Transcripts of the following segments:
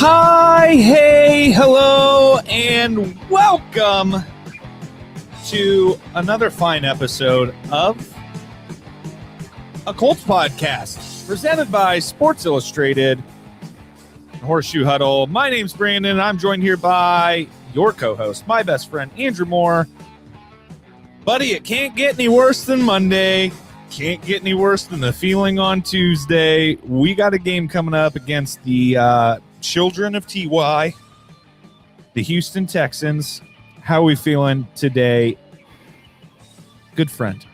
Hi, hey, hello, and welcome to another fine episode of a Colts podcast presented by Sports Illustrated and Horseshoe Huddle. My name's Brandon, and I'm joined here by your co-host, my best friend, Andrew Moore. Buddy, it can't get any worse than Monday. Can't get any worse than the feeling on Tuesday. We got a game coming up against the children of TY, the Houston Texans. How are we feeling today, good friend?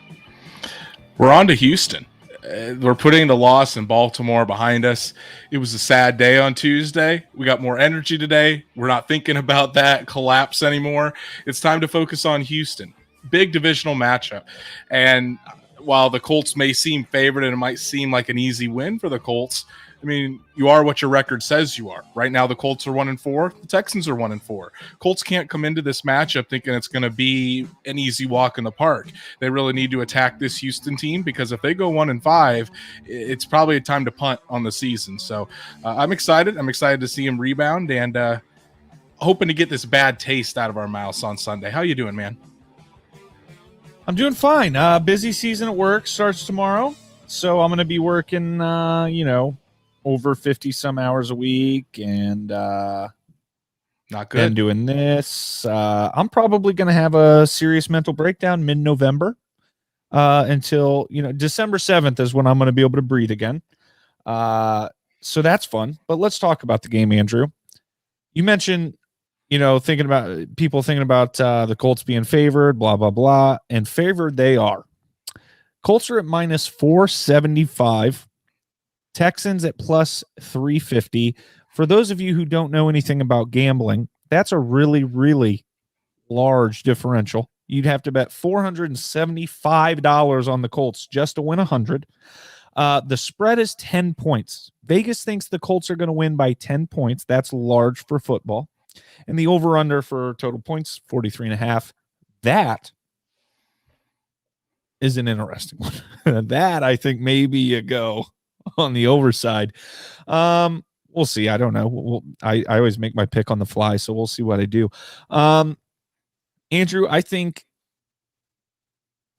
We're on to Houston. We're putting the loss in Baltimore behind us. It was a sad day on Tuesday. We got more energy today. We're not thinking about that collapse anymore. It's time to focus on Houston. Big divisional matchup. And while the Colts may seem favored and it might seem like an easy win for the Colts, I mean, you are what your record says you are. Right now, the Colts are 1-4. The Texans are 1-4. Colts can't come into this matchup thinking it's going to be an easy walk in the park. They really need to attack this Houston team because if they go 1-5, it's probably a time to punt on the season. So I'm excited. I'm excited to see him rebound and hoping to get this bad taste out of our mouths on Sunday. How you doing, man? I'm doing fine. Busy season at work starts tomorrow, so I'm going to be working, over 50 some hours a week and not good. And doing this. I'm probably going to have a serious mental breakdown mid-November until, December 7th is when I'm going to be able to breathe again. So that's fun. But let's talk about the game, Andrew. You mentioned, thinking about the Colts being favored, blah, blah, blah, and favored they are. Colts are at minus 475. Texans at plus 350. For those of you who don't know anything about gambling, that's a really, really large differential. You'd have to bet $475 on the Colts just to win 100. The spread is 10 points. Vegas thinks the Colts are going to win by 10 points. That's large for football. And the over-under for total points, 43.5. That is an interesting one. That, I think, maybe you go on the overside. We'll see. I don't know. I always make my pick on the fly, so we'll see what I do. Andrew, I think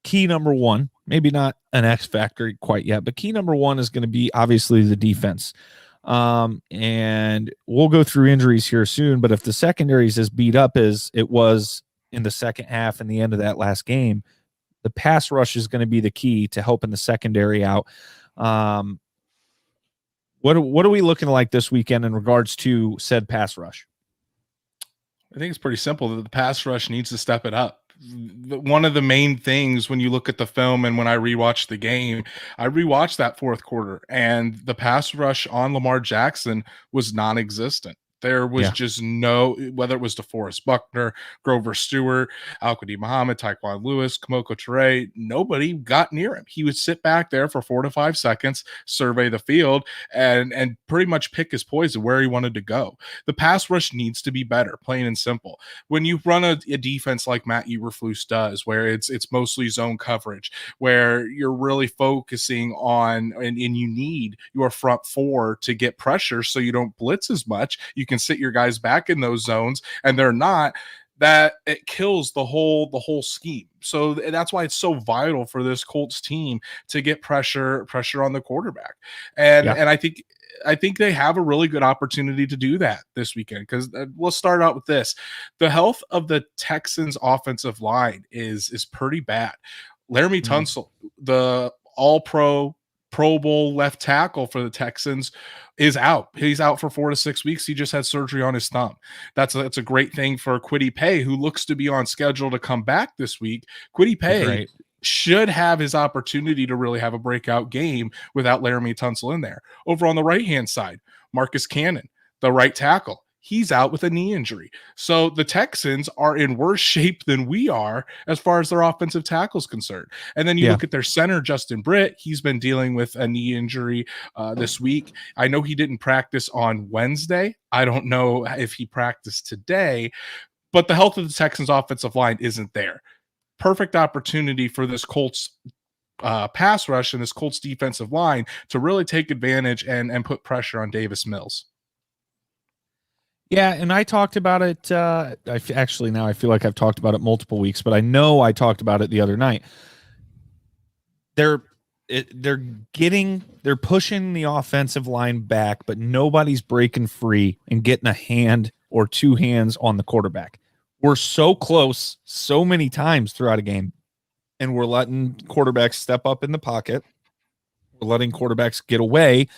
key number one, maybe not an X factor quite yet, but key number one is going to be obviously the defense. And we'll go through injuries here soon, but if the secondary is as beat up as it was in the second half and the end of that last game, the pass rush is going to be the key to helping the secondary out. What are we looking like this weekend in regards to said pass rush? I think it's pretty simple that the pass rush needs to step it up. One of the main things when you look at the film and when I rewatched the game, I rewatched that fourth quarter and the pass rush on Lamar Jackson was non-existent. There was just no, whether it was DeForest Buckner, Grover Stewart, Al-Quadin Muhammad, Tyquan Lewis, Kamoko Toure, nobody got near him. He would sit back there for 4 to 5 seconds, survey the field, and pretty much pick his poison where he wanted to go. The pass rush needs to be better, plain and simple. When you run a defense like Matt Eberflus does, where it's mostly zone coverage, where you're really focusing on, and you need your front four to get pressure so you don't blitz as much, you can sit your guys back in those zones and they're not, that it kills the whole scheme. So that's why it's so vital for this Colts team to get pressure on the quarterback. And I think they have a really good opportunity to do that this weekend because we'll start out with this. The health of the Texans offensive line is pretty bad. Laramie Tunsil, the all-pro Pro Bowl left tackle for the Texans, is out. He's out for 4 to 6 weeks. He just had surgery on his thumb. That's a great thing for Kwity Paye, who looks to be on schedule to come back this week. Kwity Paye should have his opportunity to really have a breakout game without Laramie Tunsil in there. Over on the right-hand side, Marcus Cannon, the right tackle. He's out with a knee injury. So the Texans are in worse shape than we are as far as their offensive tackle is concerned. And then you look at their center, Justin Britt. He's been dealing with a knee injury this week. I know he didn't practice on Wednesday. I don't know if he practiced today, but the health of the Texans offensive line isn't there. Perfect opportunity for this Colts pass rush and this Colts defensive line to really take advantage and put pressure on Davis Mills. Yeah, and I talked about it. Actually, now I feel like I've talked about it multiple weeks, but I know I talked about it the other night. They're they're pushing the offensive line back, but nobody's breaking free and getting a hand or two hands on the quarterback. We're so close so many times throughout a game, and we're letting quarterbacks step up in the pocket. We're letting quarterbacks get away.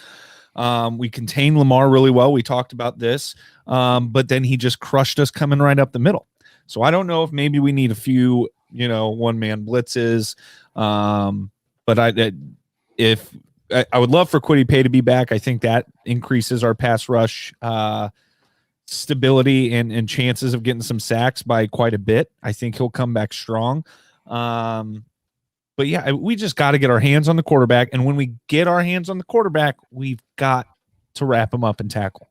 We contained Lamar really well. We talked about this, but then he just crushed us coming right up the middle. So I don't know if maybe we need a few, one-man blitzes. But I would love for Kwity Paye to be back. I think that increases our pass rush stability and chances of getting some sacks by quite a bit. I think he'll come back strong. But yeah, we just got to get our hands on the quarterback. And when we get our hands on the quarterback, we've got to wrap him up and tackle.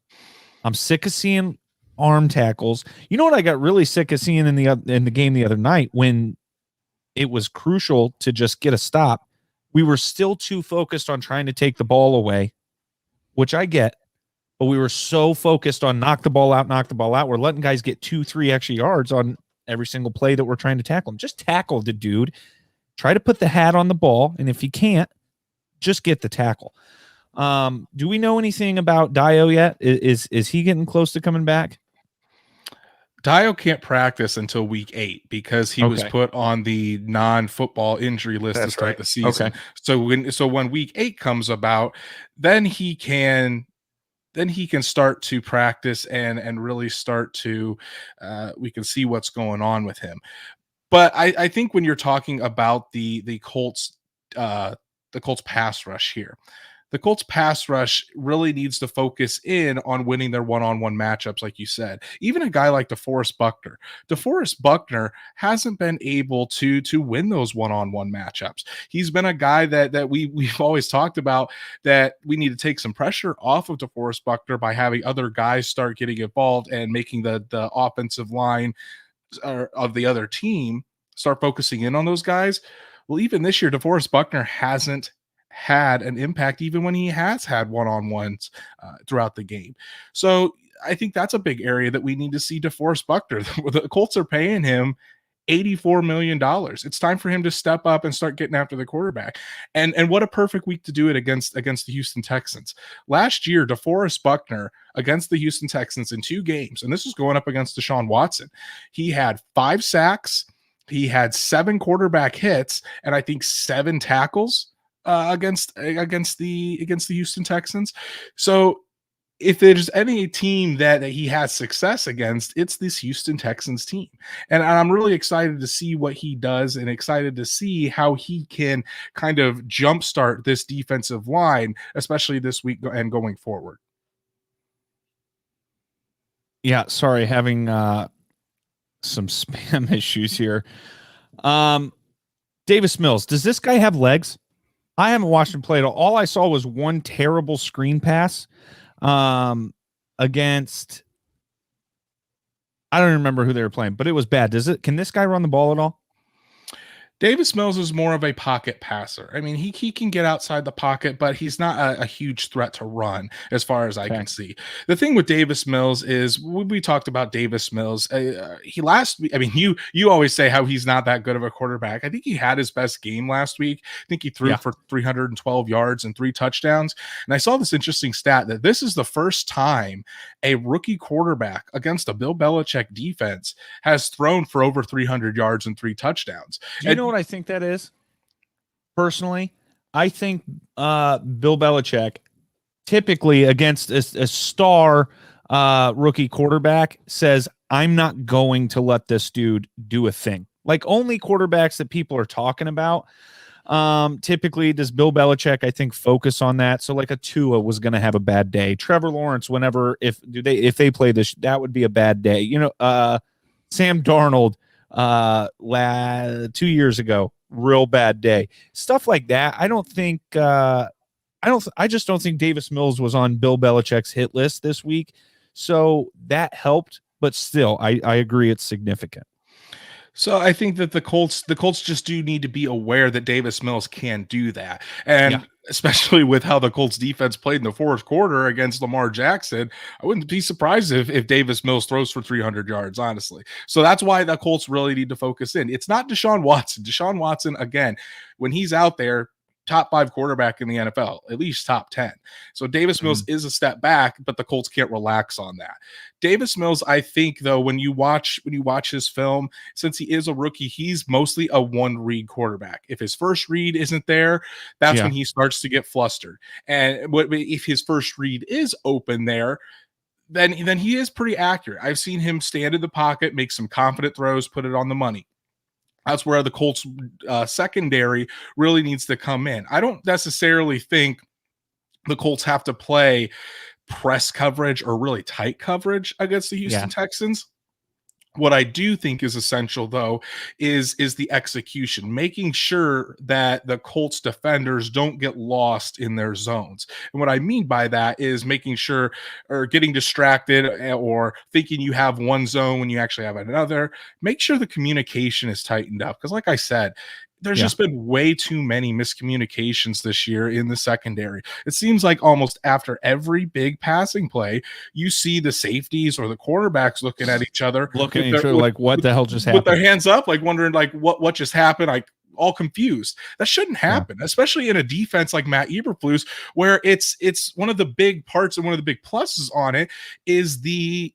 I'm sick of seeing arm tackles. You know what I got really sick of seeing in the game the other night when it was crucial to just get a stop. We were still too focused on trying to take the ball away, which I get, but we were so focused on knock the ball out. We're letting guys get 2-3 extra yards on every single play that we're trying to tackle them. Just tackle the dude. Try to put the hat on the ball, and if you can't, just get the tackle. Do we know anything about Dio yet? Is he getting close to coming back? Dio can't practice until week 8 because he was put on the non-football injury list to start the season. Okay. So when week 8 comes about, then he can start to practice and really start to we can see what's going on with him. But I think when you're talking about the Colts pass rush here, the Colts pass rush really needs to focus in on winning their one-on-one matchups, like you said. Even a guy like DeForest Buckner hasn't been able to win those one-on-one matchups. He's been a guy that we've always talked about that we need to take some pressure off of DeForest Buckner by having other guys start getting involved and making the offensive line of the other team start focusing in on those guys. Well, even this year, DeForest Buckner hasn't had an impact even when he has had one-on-ones throughout the game. So I think that's a big area that we need to see DeForest Buckner. The Colts are paying him $84 million. It's time for him to step up and start getting after the quarterback. And what a perfect week to do it against the Houston Texans. Last year, DeForest Buckner against the Houston Texans in 2 games, and this was going up against Deshaun Watson. He had 5 sacks, he had 7 quarterback hits, and I think 7 tackles against the Houston Texans. So if there's any team that he has success against, it's this Houston Texans team. And I'm really excited to see what he does and excited to see how he can kind of jumpstart this defensive line, especially this week and going forward. Yeah, sorry, having some spam issues here. Davis Mills, does this guy have legs? I haven't watched him play at all. All I saw was one terrible screen pass against, I don't remember who they were playing, but it was bad. Can this guy run the ball at all? Davis Mills is more of a pocket passer. I mean, he can get outside the pocket, but he's not a huge threat to run as far as I can see. The thing with Davis Mills is we talked about Davis Mills. You always say how he's not that good of a quarterback. I think he had his best game last week. I think he threw for 312 yards and 3 touchdowns. And I saw this interesting stat that this is the first time a rookie quarterback against a Bill Belichick defense has thrown for over 300 yards and 3 touchdowns. Do you know what I think that is? Personally, I think Bill Belichick typically against a star rookie quarterback says, I'm not going to let this dude do a thing. Like only quarterbacks that people are talking about. Typically does Bill Belichick, I think, focus on that. So like a Tua was going to have a bad day. Trevor Lawrence, if they play this, that would be a bad day. Sam Darnold, 2 years ago, real bad day. Stuff like that. I just don't think Davis Mills was on Bill Belichick's hit list this week. So that helped, but still, I agree it's significant. So I think that the Colts just do need to be aware that Davis Mills can do that. And especially with how the Colts defense played in the fourth quarter against Lamar Jackson. I wouldn't be surprised if Davis Mills throws for 300 yards, honestly. So that's why the Colts really need to focus in. It's not Deshaun Watson. Deshaun Watson, again, when he's out there, top 5 quarterback in the NFL, at least top 10. So Davis Mills is a step back, but the Colts can't relax on that. Davis Mills, I think, though, when you watch his film, since he is a rookie, he's mostly a one-read quarterback. If his first read isn't there, that's when he starts to get flustered. And if his first read is open there, then he is pretty accurate. I've seen him stand in the pocket, make some confident throws, put it on the money. That's where the Colts secondary really needs to come in. I don't necessarily think the Colts have to play press coverage or really tight coverage against the Houston Texans. What I do think is essential, though, is the execution, making sure that the Colts defenders don't get lost in their zones. And what I mean by that is making sure, or getting distracted or thinking you have one zone when you actually have another. Make sure the communication is tightened up. Because like I said, there's just been way too many miscommunications this year in the secondary. It seems like almost after every big passing play, you see the safeties or the quarterbacks looking at each other, like, what the hell just happened? With their hands up, like wondering, like, what just happened? Like, all confused. That shouldn't happen, especially in a defense like Matt Eberflus, where it's one of the big parts and one of the big pluses on it is the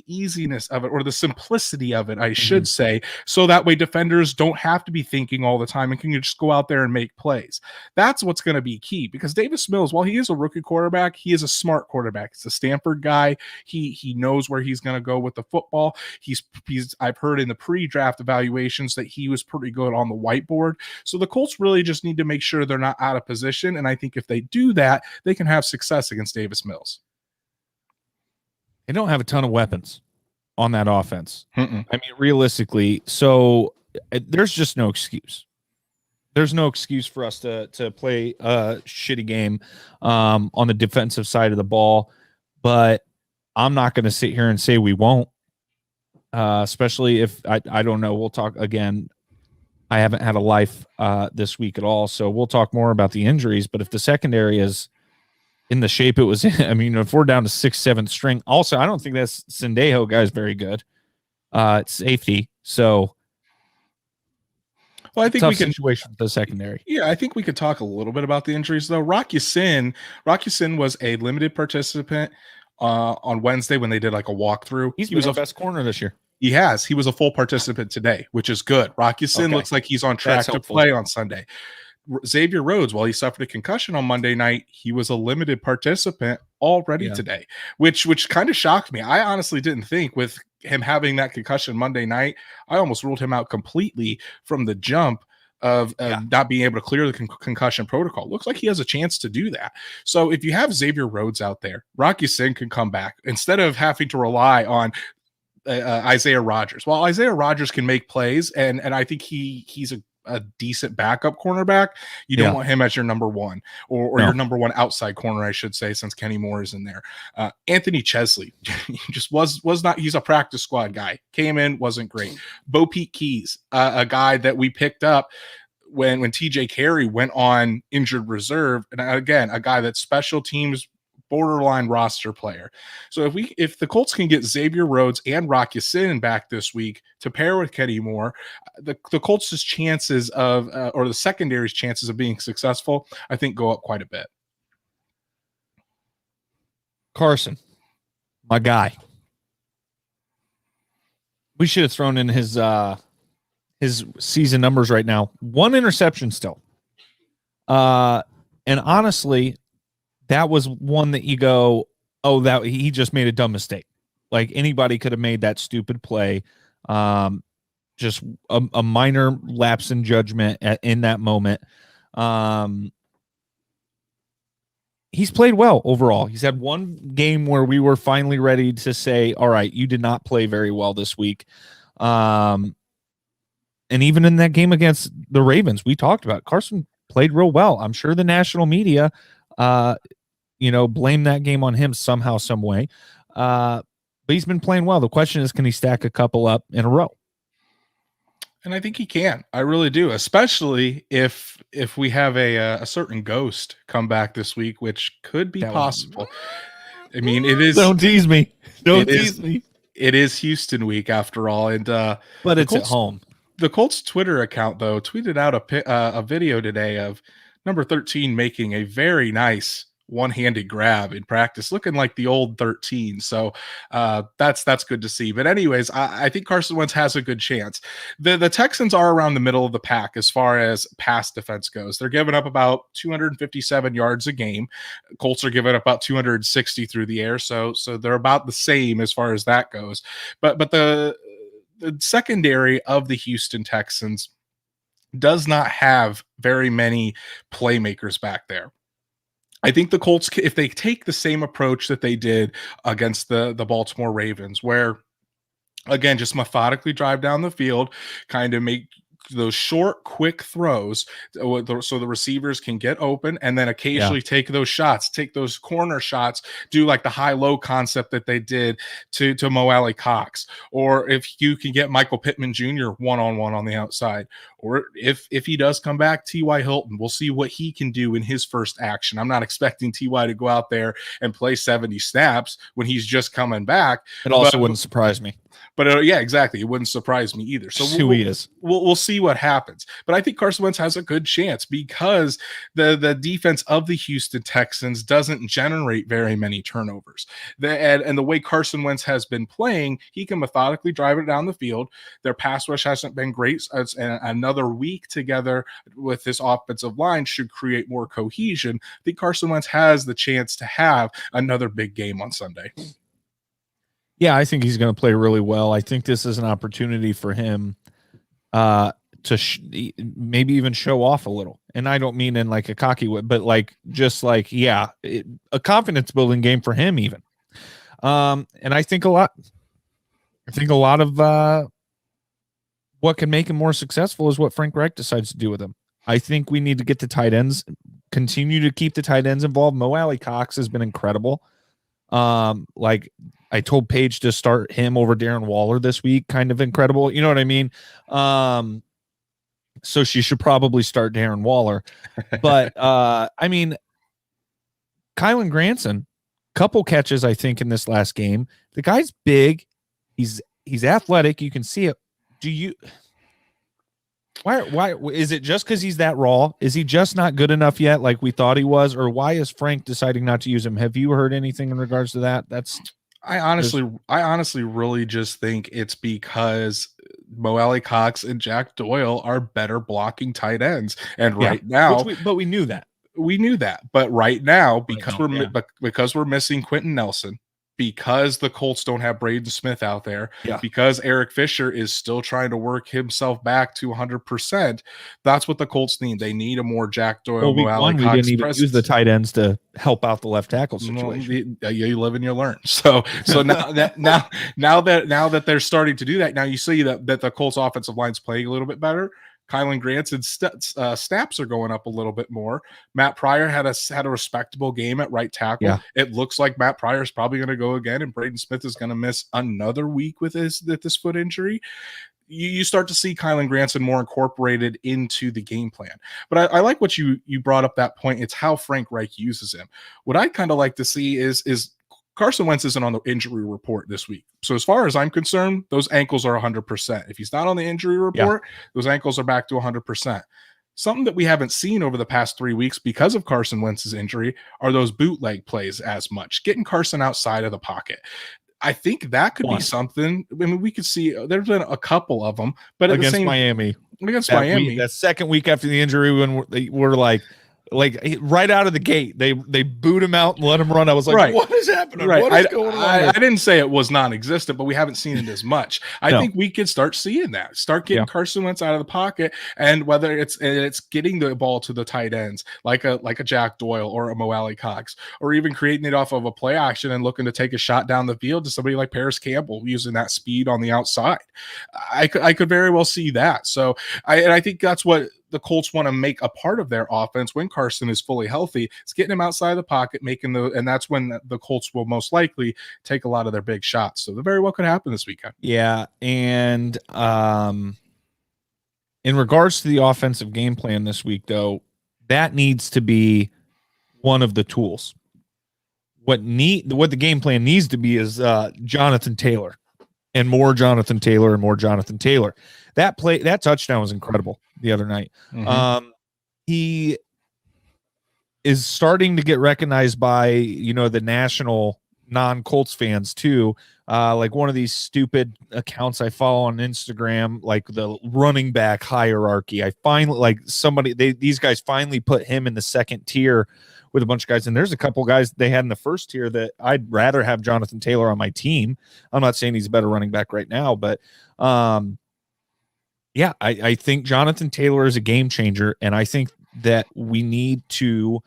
easiness of it, or the simplicity of it, I should say, so that way defenders don't have to be thinking all the time and can just go out there and make plays. That's what's going to be key, because Davis Mills, while he is a rookie quarterback, he is a smart quarterback. He's a Stanford guy. He knows where he's going to go with the football. I've heard in the pre-draft evaluations that he was pretty good on the whiteboard. So the Colts really just need to make sure they're not out of position, and I think if they do that, they can have success against Davis Mills. They don't have a ton of weapons on that offense. I mean, realistically, so there's just no excuse. There's no excuse for us to play a shitty game on the defensive side of the ball. But I'm not going to sit here and say we won't, especially if I don't know. We'll talk again. I haven't had a life this week at all, so we'll talk more about the injuries. But if the secondary is in the shape it was in, I mean, if we're down to 6th, 7th string, also, I don't think that Sendejo guy is very good. It's safety. So, well, I think tough situation for the secondary. Yeah, I think we could talk a little bit about the injuries, though. Rock Ya-Sin was a limited participant on Wednesday when they did like a walkthrough. He was our best corner this year. He was a full participant today, which is good. Rock Ya-Sin looks like he's on track to play on Sunday. Xavier Rhodes, while he suffered a concussion on Monday night, he was a limited participant already today, which kind of shocked me. I honestly didn't think, with him having that concussion Monday night, I almost ruled him out completely from the jump of not being able to clear the concussion protocol. Looks like he has a chance to do that. So if you have Xavier Rhodes out there, Rock Ya-Sin can come back instead of having to rely on Isaiah Rodgers. Well, Isaiah Rodgers can make plays, and I think he's a decent backup cornerback. You don't want him as your number one or your number one outside corner, I should say, since Kenny Moore is in there. Anthony Chesley just was not, he's a practice squad guy. Came in, wasn't great. Bo Pete Keys, a guy that we picked up when TJ Carey went on injured reserve. And again, a guy that's special teams borderline roster player. So if the Colts can get Xavier Rhodes and Rock Ya-Sin back this week to pair with Kenny Moore, the Colts' chances of or the secondary's chances of being successful, I think, go up quite a bit. Carson, my guy. We should have thrown in his season numbers right now. 1 interception still. And honestly, that was one that you go, oh, that he just made a dumb mistake. Like, anybody could have made that stupid play. Just a minor lapse in judgment in that moment. He's played well overall. He's had one game where we were finally ready to say, all right, you did not play very well this week. And even in that game against the Ravens, we talked about Carson played real well. I'm sure the national media blame that game on him somehow, some way. But he's been playing well. The question is, can he stack a couple up in a row? And I think he can. I really do, especially if we have a certain ghost come back this week, which could be That one. possible. I mean, it is. Don't tease me. Don't It is. tease me. It is Houston week after all, and But the it's at Colts. home. The Colts Twitter account though tweeted out a video today of number 13 making a very nice one-handed grab in practice, looking like the old 13. So that's good to see. But anyways, I think Carson Wentz has a good chance. The Texans are around the middle of the pack as far as pass defense goes. They're giving up about 257 yards a game. Colts are giving up about 260 through the air. So they're about the same as far as that goes. But the secondary of the Houston Texans does not have very many playmakers back there. I think the Colts, if they take the same approach that they did against the Baltimore Ravens, where again, just methodically drive down the field, kind of make those short, quick throws so the receivers can get open, and then occasionally take those shots, take those corner shots, do like the high-low concept that they did to Mo Alley Cox, or if you can get Michael Pittman Jr. one-on-one on the outside, or if he does come back, T.Y. Hilton, we'll see what he can do in his first action. I'm not expecting T.Y. to go out there and play 70 snaps when he's just coming back. It also wouldn't surprise me. But yeah, exactly. It wouldn't surprise me either. So who he is. We'll see what happens. But I think Carson Wentz has a good chance because the defense of the Houston Texans doesn't generate very many turnovers. And the way Carson Wentz has been playing, he can methodically drive it down the field. Their pass rush hasn't been great. And another week together with this offensive line should create more cohesion. I think Carson Wentz has the chance to have another big game on Sunday. Yeah, I think he's going to play really well. I think this is an opportunity for him to maybe even show off a little. And I don't mean in like a cocky way, but like just like, a confidence building game for him even. And I think a lot of what can make him more successful is what Frank Reich decides to do with him. I think we need to get the tight ends, continue to keep the tight ends involved. Mo Alley Cox has been incredible. Like I told Paige to start him over Darren Waller this week, kind of incredible. You know what I mean? So she should probably start Darren Waller. But I mean, Kylan Granson, couple catches, I think, in this last game. The guy's big, he's athletic, you can see it. Why is it just because he's that raw? Is he just not good enough yet, like we thought he was, or why is Frank deciding not to use him? Have you heard anything in regards to that? I honestly really just think it's because Mo Alley Cox and Jack Doyle are better blocking tight ends, and right now, but we knew that. But right now, because we're missing Quentin Nelson, because the Colts don't have Braden Smith out there, because Eric Fisher is still trying to work himself back to 100%, that's what the Colts need. They need a more Jack Doyle, Mo Alley Cox. We didn't even use the tight ends to help out the left tackle situation. You live and you learn. So now that they're starting to do that, now you see that the Colts offensive line's playing a little bit better. Kylan Granson's snaps are going up a little bit more. Matt Pryor had a respectable game at right tackle. Yeah. It looks like Matt Pryor is probably going to go again, and Braden Smith is going to miss another week with this foot injury. You start to see Kylan Granson more incorporated into the game plan. But I like what you brought up that point. It's how Frank Reich uses him. What I'd kind of like to see is Carson Wentz isn't on the injury report this week. So as far as I'm concerned, those ankles are 100%. If he's not on the injury report, those ankles are back to 100%. Something that we haven't seen over the past 3 weeks because of Carson Wentz's injury are those bootleg plays as much, getting Carson outside of the pocket. I think that could be something. I mean, we could see there's been a couple of them, but against Miami, that second week after the injury, when we're like right out of the gate, they boot him out and let him run. I was like, what is happening? What is going on? I didn't say it was non-existent, but we haven't seen it as much. I think we could start seeing that. Start getting Carson Wentz out of the pocket, and whether it's getting the ball to the tight ends, like a Jack Doyle or a Mo Alley Cox, or even creating it off of a play action and looking to take a shot down the field to somebody like Paris Campbell using that speed on the outside. I could very well see that. So I think that's what the Colts want to make a part of their offense when Carson is fully healthy. It's getting him outside of the pocket, and that's when the Colts will most likely take a lot of their big shots. So that very well could happen this weekend. Yeah. And In regards to the offensive game plan this week, though, that needs to be one of the tools. What the game plan needs to be is Jonathan Taylor and more Jonathan Taylor and more Jonathan Taylor. That touchdown was incredible the other night. Mm-hmm. He is starting to get recognized by, the national non-Colts fans too. Like one of these stupid accounts I follow on Instagram, like the running back hierarchy. I finally these guys finally put him in the second tier with a bunch of guys. And there's a couple guys they had in the first tier that I'd rather have Jonathan Taylor on my team. I'm not saying he's a better running back right now, but I think Jonathan Taylor is a game changer. And I think that we need to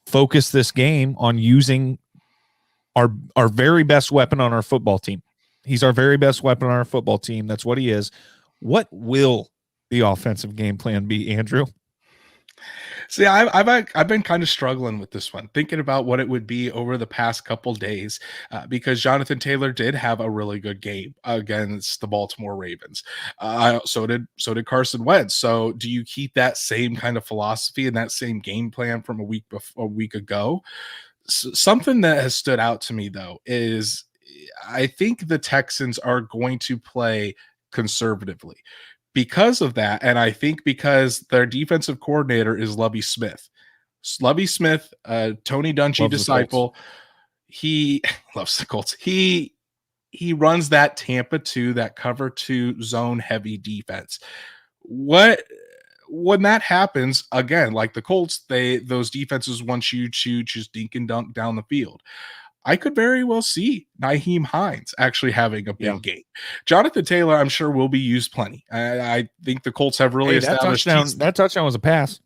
focus this game on using our very best weapon on our football team. He's our very best weapon on our football team. That's what he is. What will the offensive game plan be, Andrew? See, I've been kind of struggling with this one, thinking about what it would be over the past couple days, because Jonathan Taylor did have a really good game against the Baltimore Ravens. So did Carson Wentz. So do you keep that same kind of philosophy and that same game plan from a week ago? Something that has stood out to me, though, is I think the Texans are going to play conservatively because of that. And I think because their defensive coordinator is Lovie Smith. Lovie Smith, Tony Dungy disciple, he loves the Colts. He runs that Tampa 2, that cover 2 zone heavy defense. When that happens, again, like the Colts, those defenses want you to just dink and dunk down the field. I could very well see Nyheim Hines actually having a big game. Jonathan Taylor, I'm sure, will be used plenty. I think the Colts have really established that touchdown was a pass.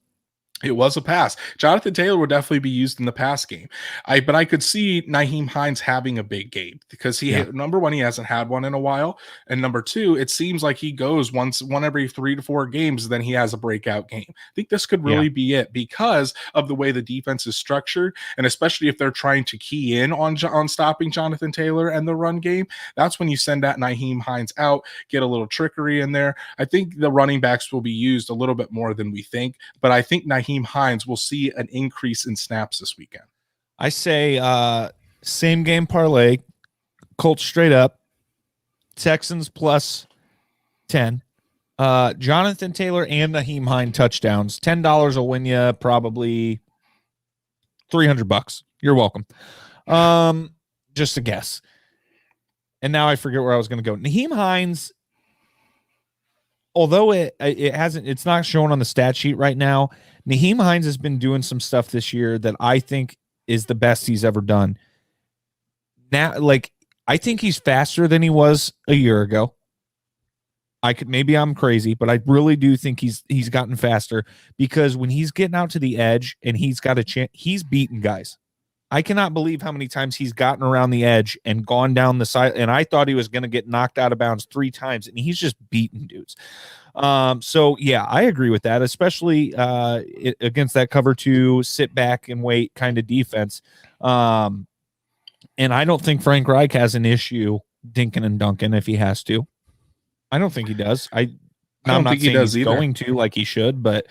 It was a pass. Jonathan Taylor would definitely be used in the pass game. But I could see Nyheim Hines having a big game because number one, he hasn't had one in a while. And number two, it seems like he goes one every 3 to 4 games, then he has a breakout game. I think this could really be it because of the way the defense is structured. And especially if they're trying to key in on stopping Jonathan Taylor and the run game, that's when you send that Nyheim Hines out, get a little trickery in there. I think the running backs will be used a little bit more than we think, but I think Nyheim Hines will see an increase in snaps this weekend. I say same game parlay, Colts straight up, Texans plus 10. Jonathan Taylor and Nyheim Hines touchdowns. $10 will win you probably $300. You're welcome. Just a guess. And now I forget where I was going to go. Nyheim Hines, although it's not shown on the stat sheet right now, Nyheim Hines has been doing some stuff this year that I think is the best he's ever done. Now, I think he's faster than he was a year ago. Maybe I'm crazy, but I really do think he's gotten faster because when he's getting out to the edge and he's got a chance, he's beating guys. I cannot believe how many times he's gotten around the edge and gone down the side. And I thought he was going to get knocked out of bounds 3 times, and he's just beating dudes. So yeah, I agree with that, especially against that cover 2, sit back and wait kind of defense. And I don't think Frank Reich has an issue dinking and dunking if he has to. I don't think he does. I'm not saying he does he's going to like he should, but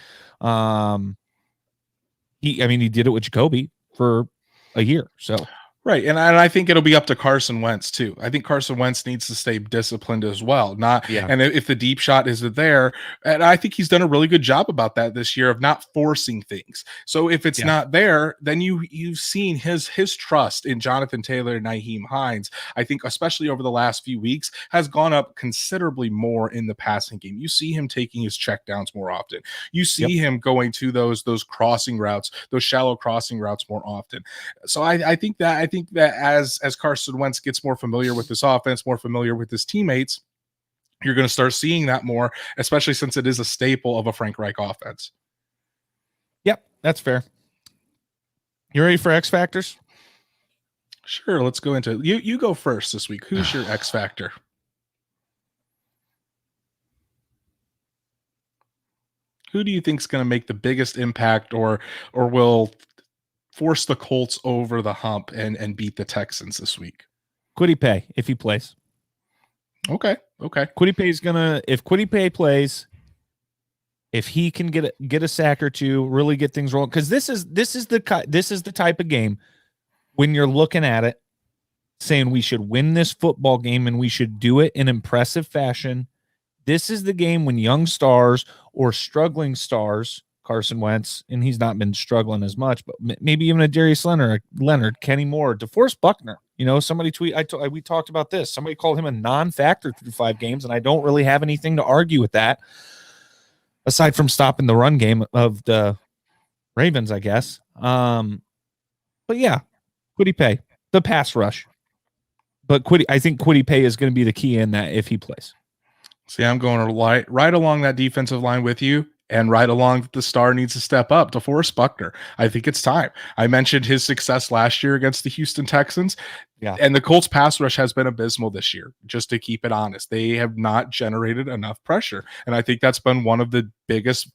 he did it with Jacoby for a year. So right. And I think it'll be up to Carson Wentz too. I think Carson Wentz needs to stay disciplined as well. And if the deep shot isn't there, and I think he's done a really good job about that this year of not forcing things. So if it's not there, then you've seen his trust in Jonathan Taylor and Nyheim Hines, I think, especially over the last few weeks, has gone up considerably more in the passing game. You see him taking his checkdowns more often. You see him going to those crossing routes, those shallow crossing routes more often. So I think that as Carson Wentz gets more familiar with this offense, more familiar with his teammates, you're going to start seeing that more, especially since it is a staple of a Frank Reich offense. Yep, that's fair. You ready for X Factors? Sure, let's go into it. You go first this week. Who's your X Factor? Who do you think is going to make the biggest impact or will force the Colts over the hump and beat the Texans this week? Kwity Paye, if he plays. Okay. Kwity Paye's if Kwity Paye plays, if he can get a sack or two, really get things rolling, because this is the type of game when you're looking at it, saying we should win this football game and we should do it in impressive fashion. This is the game when young stars or struggling stars, Carson Wentz, and he's not been struggling as much, but maybe even a Darius Leonard, Kenny Moore, DeForest Buckner. Somebody we talked about this. Somebody called him a non-factor through 5 games, and I don't really have anything to argue with that, aside from stopping the run game of the Ravens, I guess. But yeah, Kwity Paye, the pass rush. But I think Kwity Paye is going to be the key in that if he plays. See, I'm going right along that defensive line with you, and right along the star needs to step up. DeForest Buckner, I think it's time. I mentioned his success last year against the Houston Texans. Yeah. And the Colts pass rush has been abysmal this year, just to keep it honest. They have not generated enough pressure. And I think that's been one of the biggest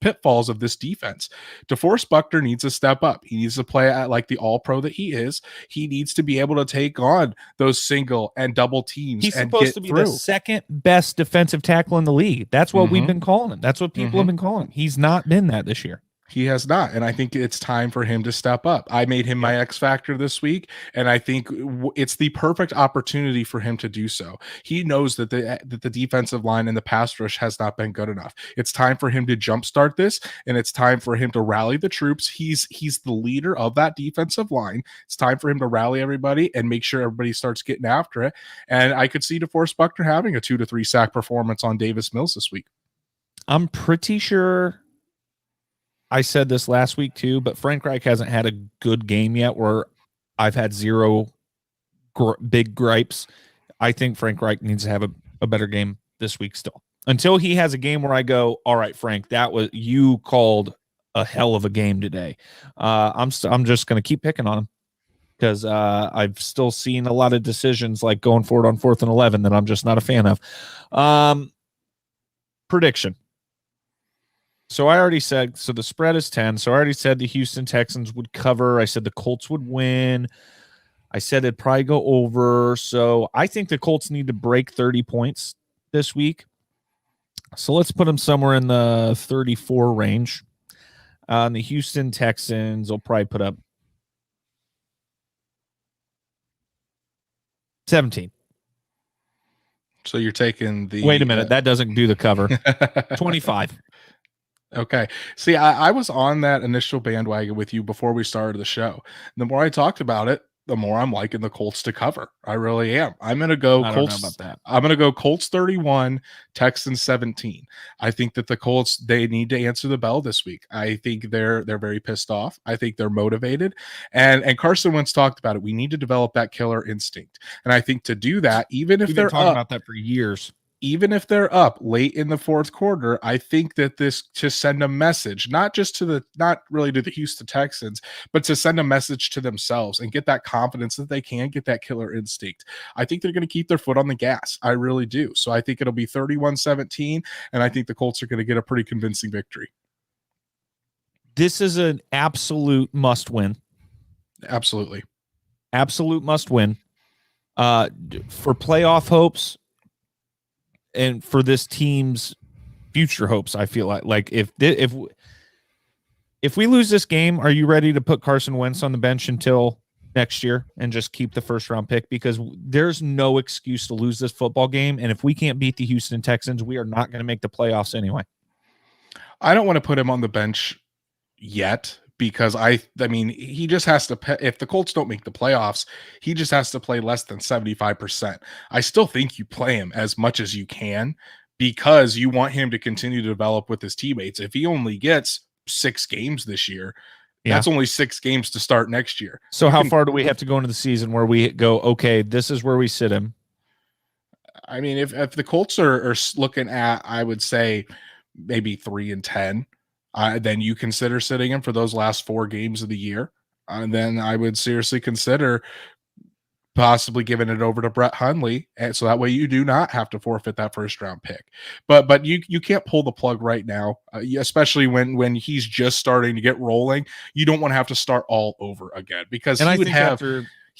pitfalls of this defense. DeForest Buckner needs to step up. He needs to play at like the all-pro that he is. He needs to be able to take on those single and double teams. He's and supposed to be the second best defensive tackle in the league. That's what we've been calling him. That's what people have been calling him. He's not been that this year. He has not, and I think it's time for him to step up. I made him my X factor this week, and I think it's the perfect opportunity for him to do so. He knows that the defensive line and the pass rush has not been good enough. It's time for him to jumpstart this, and it's time for him to rally the troops. He's the leader of that defensive line. It's time for him to rally everybody and make sure everybody starts getting after it. And I could see DeForest Buckner having a 2 to 3 sack performance on Davis Mills this week. I'm pretty sure I said this last week too, but Frank Reich hasn't had a good game yet where I've had zero big gripes. I think Frank Reich needs to have a better game this week still. Until he has a game where I go, all right, Frank, you called a hell of a game today. I'm just going to keep picking on him because I've still seen a lot of decisions like going forward on 4th and 11 that I'm just not a fan of. Prediction. So I already said, so the spread is 10. So I already said the Houston Texans would cover. I said the Colts would win. I said it'd probably go over. So I think the Colts need to break 30 points this week. So let's put them somewhere in the 34 range. And the Houston Texans will probably put up 17. So you're taking the... Wait a minute. That doesn't do the cover. 25. Okay. See, I was on that initial bandwagon with you before we started the show. The more I talked about it, the more I'm liking the Colts to cover. I really am. I'm going to go Colts. About that. I'm going to go Colts 31, Texans 17. I think that the Colts, they need to answer the bell this week. I think they're very pissed off. I think they're motivated. And Carson Wentz talked about it. We need to develop that killer instinct. And I think to do that, even if We've they're been talking up, about that for years. Even if they're up late in the 4th quarter, I think that this to send a message, not really to the Houston Texans, but to send a message to themselves and get that confidence that they can get that killer instinct. I think they're going to keep their foot on the gas. I really do. So I think it'll be 31-17, and I think the Colts are going to get a pretty convincing victory. This is an absolute must win. Absolutely. Absolute must win. For playoff hopes, and for this team's future hopes, I feel like if we lose this game, are you ready to put Carson Wentz on the bench until next year and just keep the 1st round pick? Because there's no excuse to lose this football game. And if we can't beat the Houston Texans, we are not going to make the playoffs anyway. I don't want to put him on the bench yet, because I mean, he just has to, if the Colts don't make the playoffs, he just has to play less than 75%. I still think you play him as much as you can because you want him to continue to develop with his teammates. If he only gets 6 games this year, that's only 6 games to start next year. So how far do we have to go into the season where we go, okay, this is where we sit him? I mean, if the Colts are looking at, I would say maybe 3-10, then you consider sitting him for those last 4 games of the year. And then I would seriously consider possibly giving it over to Brett Hundley, and so that way you do not have to forfeit that 1st round pick. But you can't pull the plug right now, especially when he's just starting to get rolling. You don't want to have to start all over again, because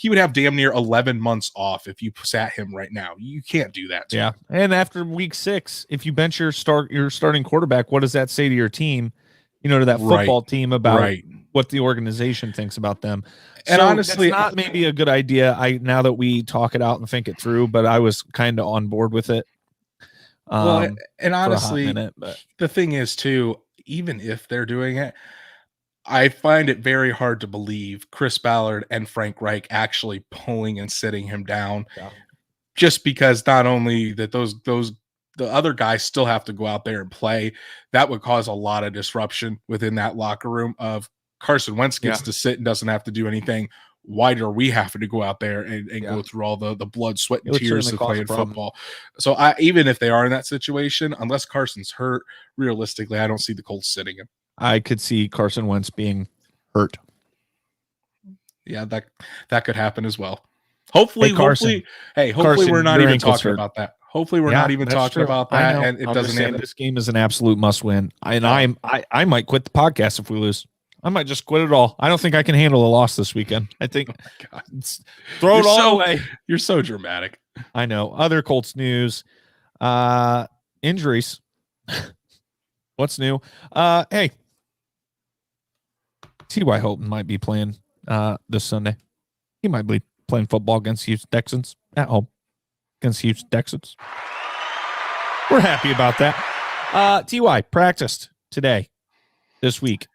he would have damn near 11 months off if you sat him right now. You can't do that. Yeah. And after week 6, if you bench your starting quarterback, what does that say to your team, to that football team about what the organization thinks about them? And so honestly, it's not maybe a good idea. Now that we talk it out and think it through, but I was kind of on board with it. And honestly, minute, the thing is too, even if they're doing it, I find it very hard to believe Chris Ballard and Frank Reich actually pulling and sitting him down, just because not only that the other guys still have to go out there and play. That would cause a lot of disruption within that locker room. Of Carson Wentz gets to sit and doesn't have to do anything. Why are we having to go out there and go through all the blood, sweat, and tears of playing football? So even if they are in that situation, unless Carson's hurt, realistically, I don't see the Colts sitting him. I could see Carson Wentz being hurt. Yeah, that could happen as well. Hopefully, Carson, we're not even talking about that. Hopefully, we're not even talking about that, and it doesn't happen. This game is an absolute must-win. And I might quit the podcast if we lose. I might just quit it all. I don't think I can handle a loss this weekend. I think throw it all away. You're so dramatic. I know. Other Colts news, injuries. What's new? Hey, T.Y. Hilton might be playing this Sunday. He might be playing football against Houston Texans at home. Against Houston Texans. We're happy about that. T.Y. practiced today, this week.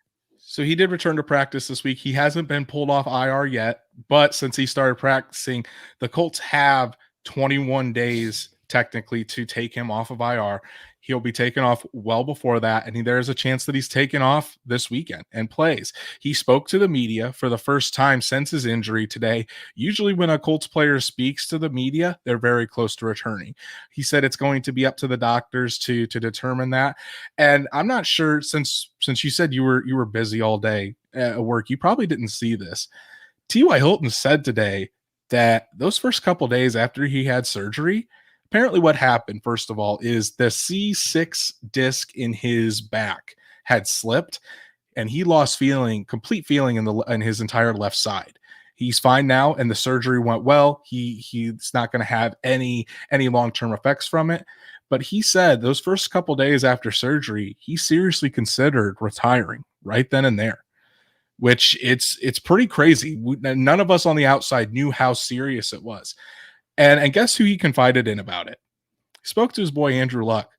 So he did return to practice this week. He hasn't been pulled off IR yet, but since he started practicing, the Colts have 21 days technically to take him off of IR. He'll be taken off well before that, and there's a chance that he's taken off this weekend and plays. He spoke to the media for the first time since his injury today. Usually when a Colts player speaks to the media, they're very close to returning. He said it's going to be up to the doctors to determine that. And I'm not sure, since you said you were busy all day at work, you probably didn't see this. T.Y. Hilton said today that those first couple days after he had surgery, apparently what happened, first of all, is the C6 disc in his back had slipped, and he lost complete feeling in his entire left side. He's fine now, and the surgery went well. He's not going to have any long-term effects from it. But he said those first couple days after surgery, he seriously considered retiring right then and there, which it's pretty crazy. None of us on the outside knew how serious it was. And guess who he confided in about it? He spoke to his boy Andrew Luck,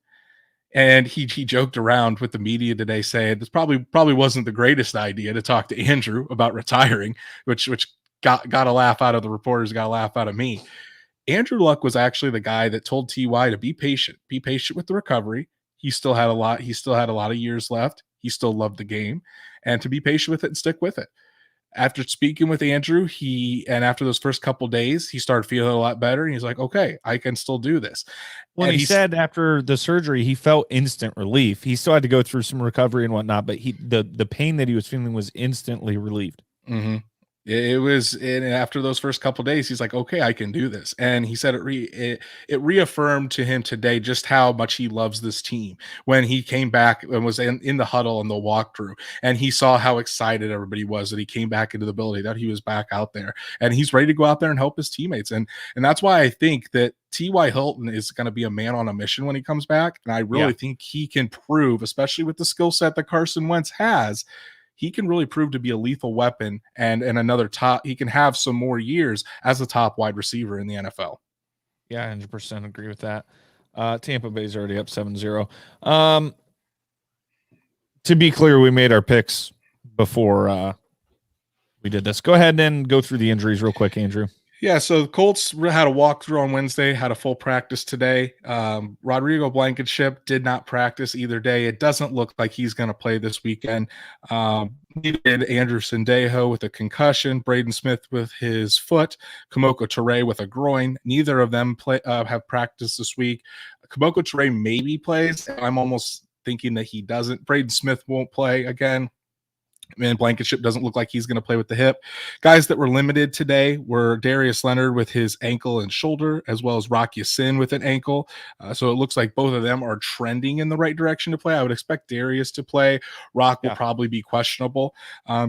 and he joked around with the media today, saying this probably wasn't the greatest idea to talk to Andrew about retiring, which got a laugh out of the reporters, got a laugh out of me. Andrew Luck was actually the guy that told T.Y. to be patient with the recovery. He still had a lot of years left. He still loved the game, and to be patient with it and stick with it. After speaking with Andrew, after those first couple days, he started feeling a lot better. And he's like, okay, I can still do this. Well, he said after the surgery, he felt instant relief. He still had to go through some recovery and whatnot, but the pain that he was feeling was instantly relieved. Mm-hmm. It was, and after those first couple of days, he's like, okay, I can do this. And he said it reaffirmed to him today just how much he loves this team when he came back and was in the huddle and the walkthrough, and he saw how excited everybody was that he came back into the building, that he was back out there, and he's ready to go out there and help his teammates. And that's why I think that T.Y. Hilton is going to be a man on a mission when he comes back. And I really think he can prove, especially with the skill set that Carson Wentz has, he can really prove to be a lethal weapon and another top. He can have some more years as a top wide receiver in the NFL. Yeah, 100% agree with that. Tampa Bay's already up 7-0. To be clear, we made our picks before we did this. Go ahead and go through the injuries real quick, Andrew. Yeah, so the Colts had a walkthrough on Wednesday, had a full practice today. Rodrigo Blankenship did not practice either day. It doesn't look like he's going to play this weekend. Neither did Andrew Sendejo with a concussion, Braden Smith with his foot, Kamoko Toure with a groin. Neither of them have practiced this week. Kamoko Toure maybe plays. I'm almost thinking that he doesn't. Braden Smith won't play again. And Blankenship doesn't look like he's going to play with the hip. Guys that were limited today were Darius Leonard with his ankle and shoulder, as well as Rock Ya-Sin with an ankle. So it looks like both of them are trending in the right direction to play. I would expect Darius to play. Rock will probably be questionable.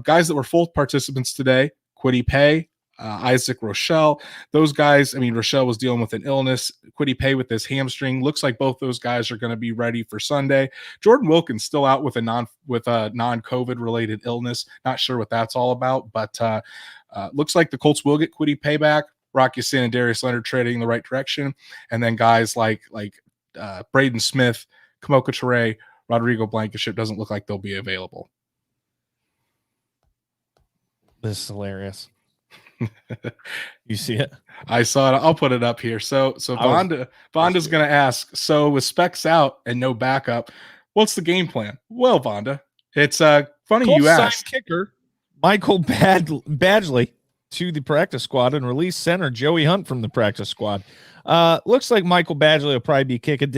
Guys that were full participants today, Kwity Paye, Isaac Rochelle. Those guys, I mean, Rochelle was dealing with an illness. Kwity Paye with his hamstring. Looks like both those guys are going to be ready for Sunday. Jordan Wilkins still out with a non-COVID related illness. Not sure what that's all about, but looks like the Colts will get Kwity Paye back. Rock Ya-Sin and Darius Leonard trading in the right direction, and then guys like Braden Smith, Kamoka Ture, Rodrigo Blankenship doesn't look like they'll be available. This is hilarious. You see it? I saw it. I'll put it up here. So Vonda's going to ask, so with specs out and no backup, what's the game plan? Well, Vonda, it's funny Colts you asked. Kicker Michael Badgley to the practice squad and release center Joey Hunt from the practice squad. Looks like Michael Badgley will probably be kicking.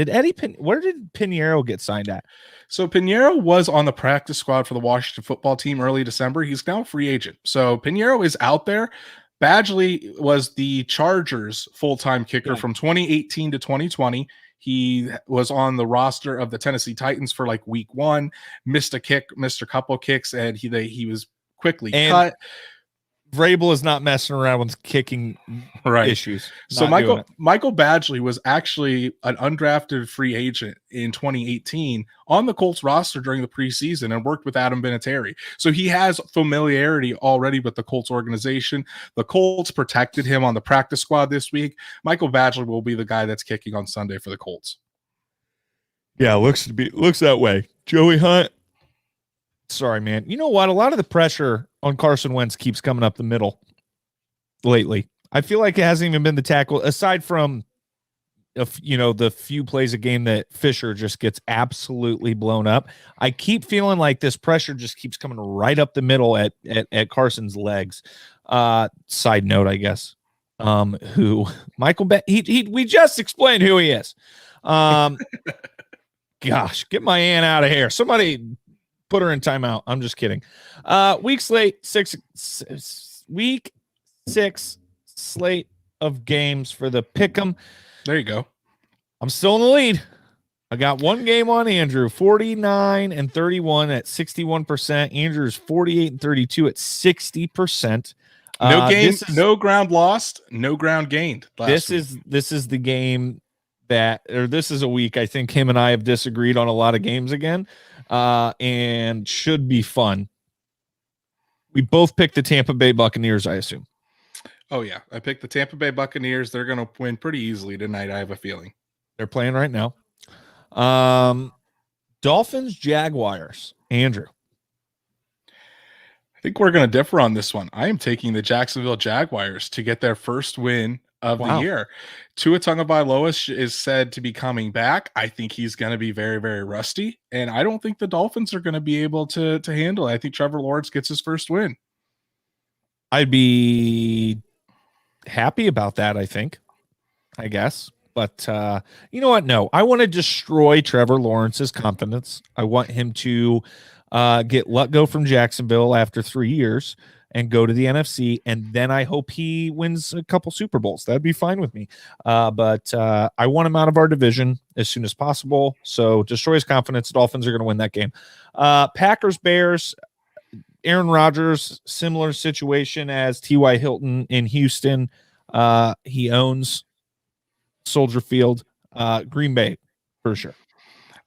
Where did Pinheiro get signed at? So Pinheiro was on the practice squad for the Washington football team early December. He's now a free agent. So Pinheiro is out there. Badgley was the Chargers full-time kicker from 2018 to 2020. He was on the roster of the Tennessee Titans for like week 1, missed a couple kicks, and he was quickly cut. Vrabel is not messing around with kicking issues. So Michael Badgley was actually an undrafted free agent in 2018 on the Colts roster during the preseason and worked with Adam Vinatieri. So he has familiarity already with the Colts organization. The Colts protected him on the practice squad this week. Michael Badgley will be the guy that's kicking on Sunday for the Colts. Yeah, looks that way. Joey Hunt. Sorry, man. You know what? A lot of the pressure on Carson Wentz keeps coming up the middle lately. I feel like it hasn't even been the tackle, aside from the few plays a game that Fisher just gets absolutely blown up. I keep feeling like this pressure just keeps coming right up the middle at Carson's legs. Side note, I guess. We just explained who he is. Gosh, get my aunt out of here. Somebody put her in timeout. I'm just kidding. Week 6 slate of games for the Pick'em. There you go. I'm still in the lead. I got one game on Andrew, 49-31 at 61%. Andrew's 48-32 at 60%. No ground lost, no ground gained. This is the game this is a week I think him and I have disagreed on a lot of games again, and should be fun. We both picked the Tampa Bay Buccaneers, I assume. Oh, yeah. I picked the Tampa Bay Buccaneers. They're going to win pretty easily tonight, I have a feeling. They're playing right now. Dolphins, Jaguars. Andrew. I think we're going to differ on this one. I am taking the Jacksonville Jaguars to get their first win of the year. Tua Tagovailoa is said to be coming back. I think he's going to be very, very rusty, and I don't think the Dolphins are going to be able to handle it. I think Trevor Lawrence gets his first win. I'd be happy about that, I guess. But you know what? No, I want to destroy Trevor Lawrence's confidence. I want him to get let go from Jacksonville after 3 years and go to the NFC, and then I hope he wins a couple Super Bowls. That'd be fine with me. But I want him out of our division as soon as possible. So destroy his confidence. Dolphins are going to win that game. Packers, Bears, Aaron Rodgers, similar situation as T.Y. Hilton in Houston. He owns Soldier Field. Green Bay, for sure.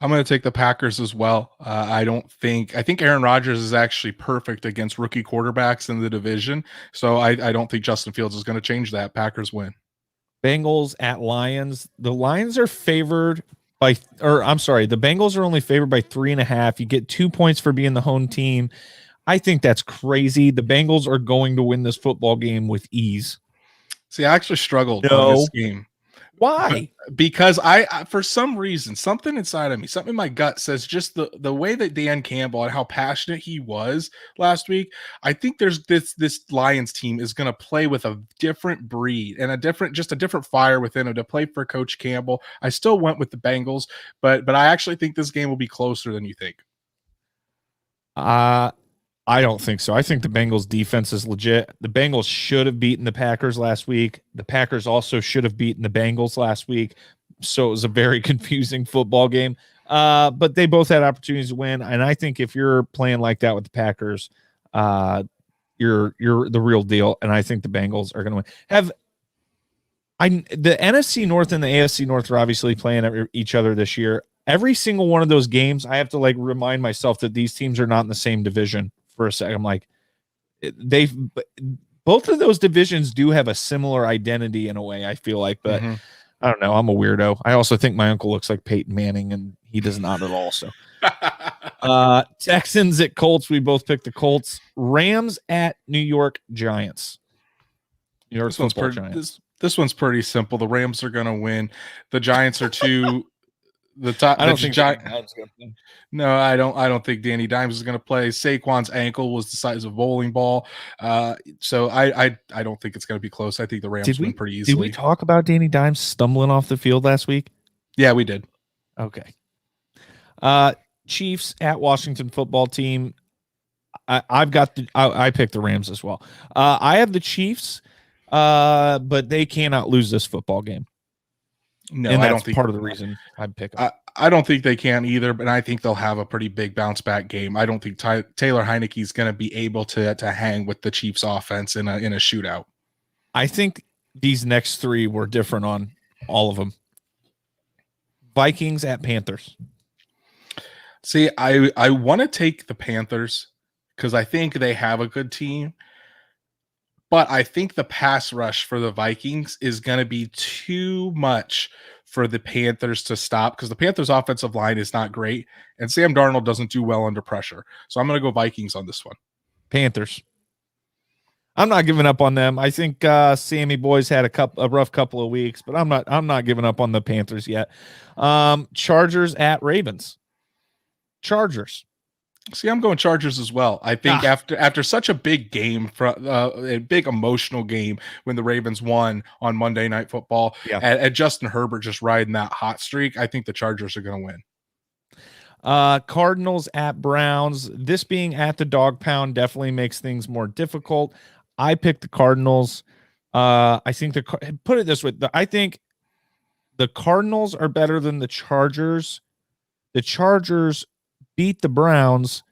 I'm going to take the Packers as well. I think Aaron Rodgers is actually perfect against rookie quarterbacks in the division. So I don't think Justin Fields is going to change that. Packers win. Bengals at Lions. The Lions are favored the Bengals are only favored by 3.5. You get 2 points for being the home team. I think that's crazy. The Bengals are going to win this football game with ease. See, I actually struggled on this game. Why? Because I for some reason, something inside of me, something in my gut says just the way that Dan Campbell and how passionate he was last week, I think there's this Lions team is going to play with a different breed and a different fire within it to play for Coach Campbell. I still went with the Bengals, but I actually think this game will be closer than you think. I don't think so. I think the Bengals defense is legit. The Bengals should have beaten the Packers last week. The Packers also should have beaten the Bengals last week. So it was a very confusing football game. But they both had opportunities to win. And I think if you're playing like that with the Packers, you're you're the real deal, and I think the Bengals are going to win. The NFC North and the AFC North are obviously playing each other this year. Every single one of those games, I have to like remind myself that these teams are not in the same division for a second. I'm like, both of those divisions do have a similar identity in a way, I feel like, but I don't know. I'm a weirdo. I also think my uncle looks like Peyton Manning, and he does not at all. So, Texans at Colts. We both picked the Colts. Rams at New York Giants. New York football Giants. This one's pretty simple. The Rams are going to win. The Giants are too. The top. I don't think Danny Dimes going to play. No, I don't think Danny Dimes is going to play. Saquon's ankle was the size of a bowling ball, so I don't think it's going to be close. I think the Rams win pretty easily. Did we talk about Danny Dimes stumbling off the field last week? Yeah, we did. Okay. Chiefs at Washington football team. I picked the Rams as well. I have the Chiefs, but they cannot lose this football game. No, and I that's don't think part of the reason I'm picking. I don't think they can either, but I think they'll have a pretty big bounce back game. I don't think Taylor Heineke is going to be able to hang with the Chiefs offense in a shootout. I think these next three were different on all of them. Vikings at Panthers. See, I want to take the Panthers because I think they have a good team. But I think the pass rush for the Vikings is going to be too much for the Panthers to stop because the Panthers' offensive line is not great, and Sam Darnold doesn't do well under pressure. So I'm going to go Vikings on this one. Panthers. I'm not giving up on them. I think Sammy Boy's had a rough couple of weeks, but I'm not giving up on the Panthers yet. Chargers at Ravens. Chargers. See, I'm going Chargers as well. I think after such a big game, a big emotional game when the Ravens won on Monday Night Football, and Justin Herbert just riding that hot streak, I think the Chargers are going to win. Cardinals at Browns. This being at the dog pound definitely makes things more difficult. I picked the Cardinals. I think put it this way. I think the Cardinals are better than the Chargers. The Chargers beat the Browns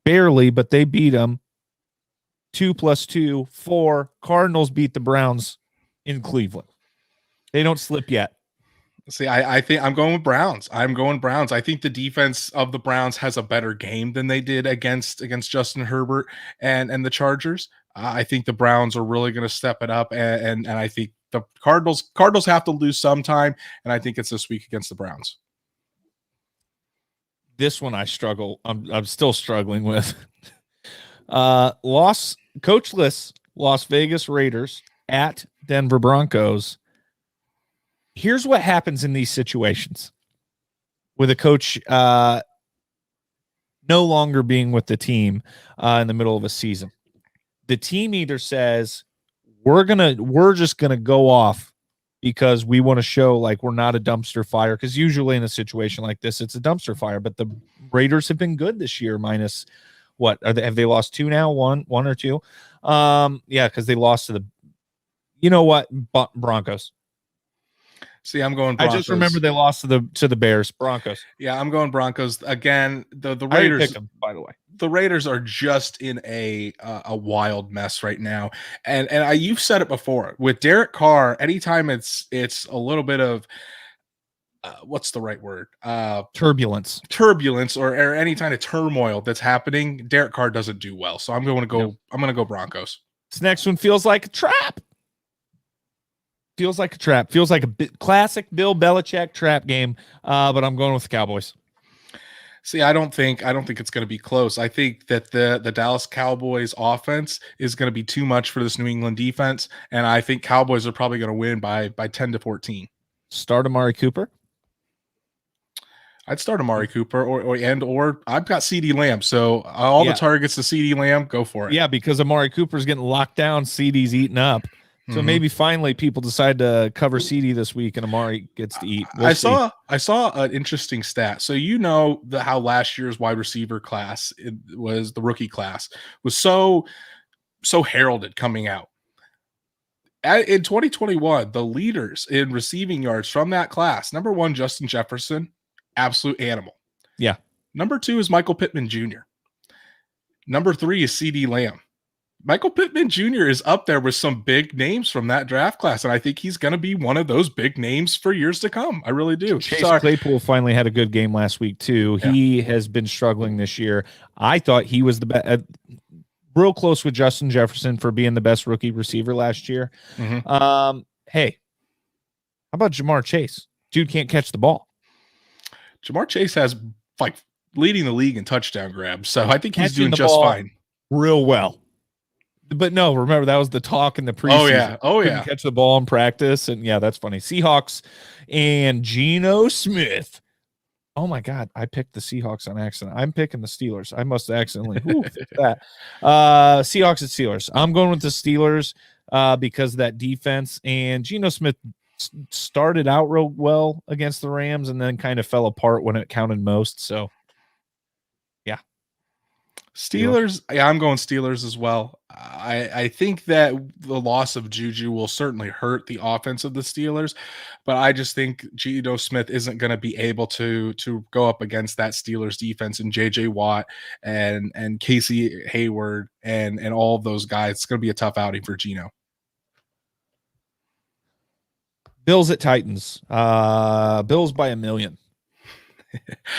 barely, but they beat them 2 + 2, 4. Cardinals beat the Browns in Cleveland. They don't slip yet. See, I think I'm going with Browns. I think the defense of the Browns has a better game than they did against Justin Herbert and the Chargers. I think the Browns are really going to step it up, and I think the Cardinals have to lose sometime, and I think it's this week against the Browns. This one I struggle. I'm still struggling with. Coachless Las Vegas Raiders at Denver Broncos. Here's what happens in these situations with a coach no longer being with the team in the middle of a season. The team either says we're just gonna go off because we want to show like we're not a dumpster fire, because usually in a situation like this it's a dumpster fire, but the Raiders have been good this year minus what have they lost 2 now, one or two? Because they lost to the Broncos. See, I'm going Broncos. I just remember they lost to the Bears. Broncos. Yeah, I'm going Broncos again. The Raiders. I picked them, by the way. The Raiders are just in a wild mess right now, and you've said it before with Derek Carr. Anytime it's a little bit of what's the right word? Turbulence, or any kind of turmoil that's happening. Derek Carr doesn't do well, so I'm going to go. Nope. I'm going to go Broncos. This next one feels like a trap. Feels like a trap. Feels like a classic Bill Belichick trap game. But I'm going with the Cowboys. See, I don't think it's going to be close. I think that the Dallas Cowboys offense is going to be too much for this New England defense, and I think Cowboys are probably going to win by 10-14. Start Amari Cooper. I'd start Amari Cooper or I've got CeeDee Lamb, so all the targets to CeeDee Lamb, go for it. Yeah, because Amari Cooper's getting locked down, CeeDee's eaten up. So maybe finally people decide to cover CeeDee this week and Amari gets to eat. I saw an interesting stat. So how last year's wide receiver class, the rookie class, was so heralded coming out. In 2021, the leaders in receiving yards from that class, number 1, Justin Jefferson, absolute animal. Yeah. Number 2 is Michael Pittman Jr. Number 3 is CeeDee Lamb. Michael Pittman Jr. is up there with some big names from that draft class, and I think he's going to be one of those big names for years to come. I really do. Chase Claypool finally had a good game last week too. Yeah. He has been struggling this year. I thought he was the best, real close with Justin Jefferson for being the best rookie receiver last year. Mm-hmm. Hey, how about Jamar Chase? Dude can't catch the ball. Jamar Chase has like leading the league in touchdown grabs, so I think he's doing just fine. Real well. But no, remember that was the talk in the preseason. Couldn't catch the ball in practice, and yeah, that's funny. Seahawks and Geno Smith. Oh my God, I picked the Seahawks on accident. I'm picking the Steelers. I must have accidentally that. Seahawks and Steelers. I'm going with the Steelers because of that defense, and Geno Smith started out real well against the Rams, and then kind of fell apart when it counted most. So. Steelers, yeah, I'm going Steelers as well. I think that the loss of Juju will certainly hurt the offense of the Steelers, but I just think Geno Smith isn't going to be able to go up against that Steelers defense and J.J. Watt and Casey Hayward and all of those guys. It's going to be a tough outing for Geno. Bills at Titans. Bills by 1 million.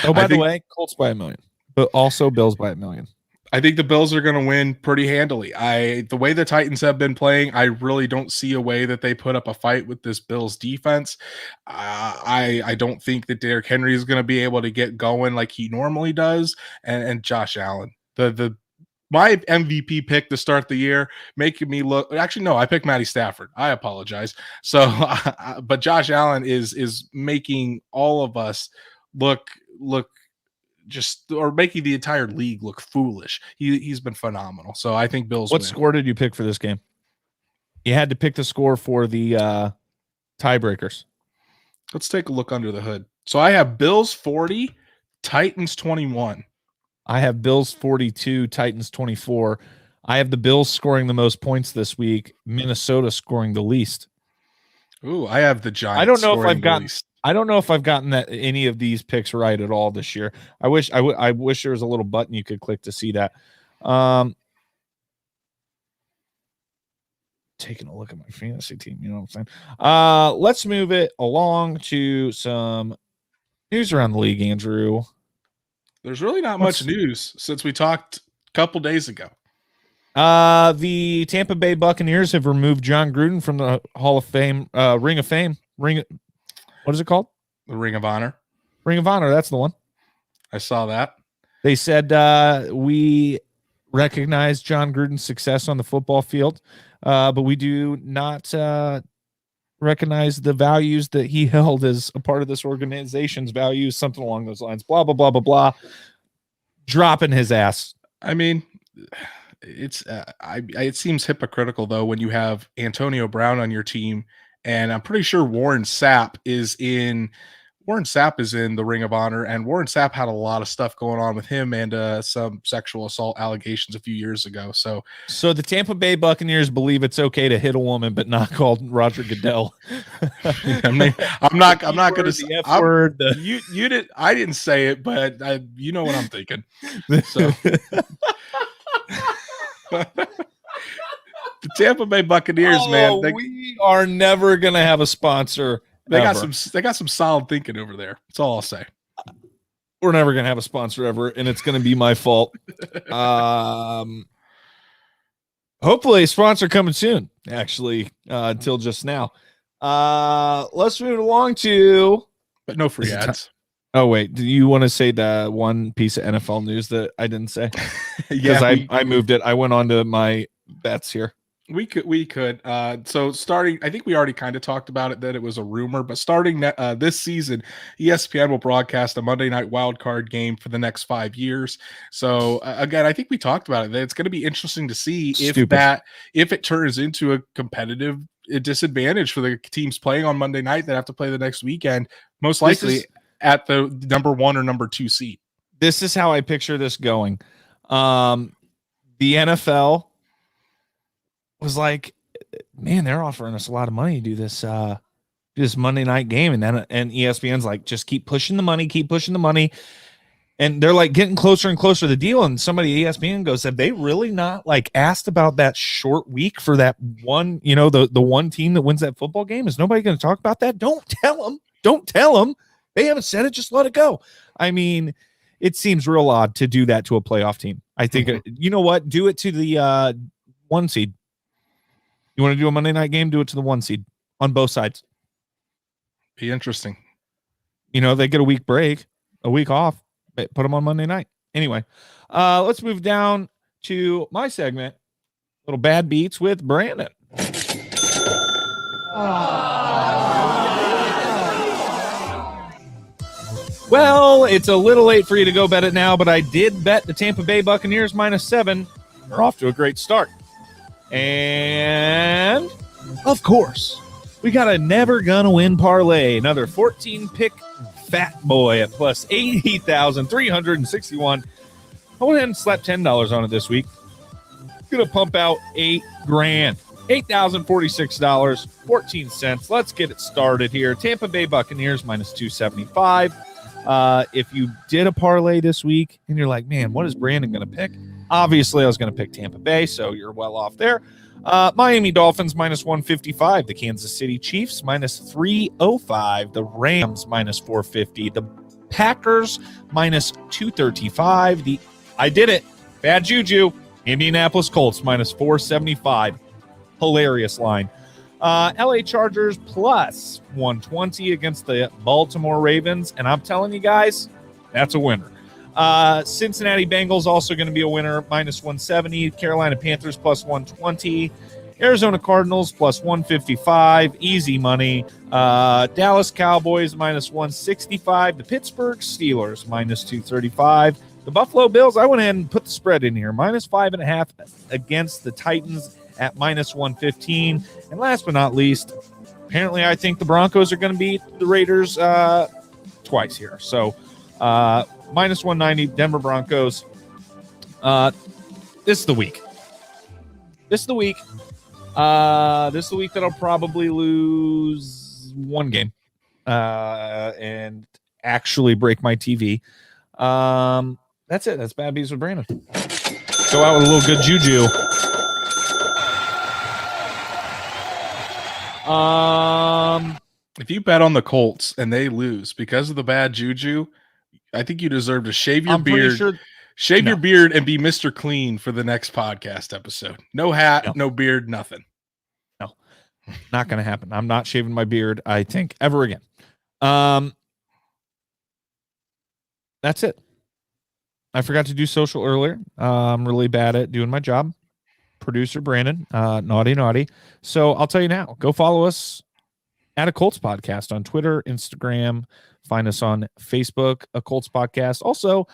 Oh, by the way, Colts by 1 million, but also Bills by 1 million. I think the Bills are going to win pretty handily. The way the Titans have been playing, I really don't see a way that they put up a fight with this Bills defense. I don't think that Derrick Henry is going to be able to get going like he normally does. And Josh Allen, my MVP pick to start the year, making me look. Actually, no, I picked Matty Stafford. I apologize. So, but Josh Allen is making all of us look. Or making the entire league look foolish. He's been phenomenal. So I think Bills. What score did you pick for this game? You had to pick the score for the tiebreakers. Let's take a look under the hood. So I have Bills 40, Titans 21. I have Bills 42, Titans 24. I have the Bills scoring the most points this week. Minnesota scoring the least. Ooh, I have the Giants. I don't know if I've gotten any of these picks right at all this year. I wish there was a little button you could click to see that. Taking a look at my fantasy team, you know what I'm saying? Let's move it along to some news around the league, Andrew. There's really not much news since we talked a couple days ago. The Tampa Bay Buccaneers have removed John Gruden from the Hall of Fame, Ring of Fame. What is it called? The Ring of Honor. Ring of Honor, that's the one. I saw that. They said we recognize John Gruden's success on the football field, but we do not recognize the values that he held as a part of this organization's values, something along those lines. Blah, blah, blah, blah, blah. Dropping his ass. I mean, it seems hypocritical, though, when you have Antonio Brown on your team. And I'm pretty sure Warren Sapp is in the Ring of Honor, and Warren Sapp had a lot of stuff going on with him and some sexual assault allegations a few years ago. So the Tampa Bay Buccaneers believe it's okay to hit a woman, but not call Roger Goodell. I'm not going to say F word. You did. I didn't say it, but you know what I'm thinking. So. The Tampa Bay Buccaneers, man. We are never gonna have a sponsor. They got some solid thinking over there. That's all I'll say. We're never gonna have a sponsor ever, and it's gonna be my fault. Hopefully, a sponsor coming soon. Actually, until just now. Let's move along to. But no free ads. Oh wait, do you want to say the one piece of NFL news that I didn't say? Because I moved it. I went on to my bets here. We could. So starting, I think we already kind of talked about it, that it was a rumor, but starting this season, ESPN will broadcast a Monday night wild card game for the next 5 years. So again, I think we talked about it, that it's going to be interesting to see if it turns into a competitive disadvantage for the teams playing on Monday night that have to play the next weekend, most likely at the number 1 or number 2 seed. This is how I picture this going. The NFL was like, man, they're offering us a lot of money to do this Monday night game. And ESPN's like, just keep pushing the money. And they're like getting closer and closer to the deal. And somebody at ESPN goes, have they really not like asked about that short week for that one, the one team that wins that football game? Is nobody going to talk about that? Don't tell them. Don't tell them. They haven't said it. Just let it go. I mean, it seems real odd to do that to a playoff team. I think, you know what? Do it to the 1 seed. You want to do a Monday night game? Do it to the 1 seed on both sides. Be interesting. They get a week break, a week off. Put them on Monday night. Anyway, let's move down to my segment, Little Bad Beats with Brandon. Well, it's a little late for you to go bet it now, but I did bet the Tampa Bay Buccaneers -7. They're off to a great start. And, of course, we got a never gonna win parlay, another 14-pick fat boy at plus 80,361. I went ahead and slapped $10 on it this week. Gonna pump out $8,000, $8,046.14. Let's get it started here. Tampa Bay Buccaneers -275. If you did a parlay this week and you're like, man, what is Brandon gonna pick? Obviously, I was gonna pick Tampa Bay, so you're well off there. Miami Dolphins -155, the Kansas City Chiefs -305, the Rams -450, the Packers -235, I did it, bad juju, Indianapolis Colts -475, hilarious line. LA Chargers +120 against the Baltimore Ravens, and I'm telling you guys, that's a winner. Cincinnati Bengals also going to be a winner, -170. Carolina Panthers +120. Arizona Cardinals +155. Easy money. Dallas Cowboys -165. The Pittsburgh Steelers -235. The Buffalo Bills, I went ahead and put the spread in here, -5.5 against the Titans at -115. And last but not least, apparently I think the Broncos are going to beat the Raiders twice here. So, -190, Denver Broncos. This is the week. This is the week that I'll probably lose one game and actually break my TV. That's it. That's Bad Beats with Brandon. Go out with a little good juju. If you bet on the Colts and they lose because of the bad juju, I think you deserve to shave your beard, your beard, and be Mr. Clean for the next podcast episode. No hat, no beard, nothing. No, not going to happen. I'm not shaving my beard, I think, ever again. That's it. I forgot to do social earlier. I'm really bad at doing my job. Producer Brandon, naughty. So I'll tell you now, go follow us at A Colts Podcast on Twitter, Instagram. Find us on Facebook, A Colts Podcast. Also,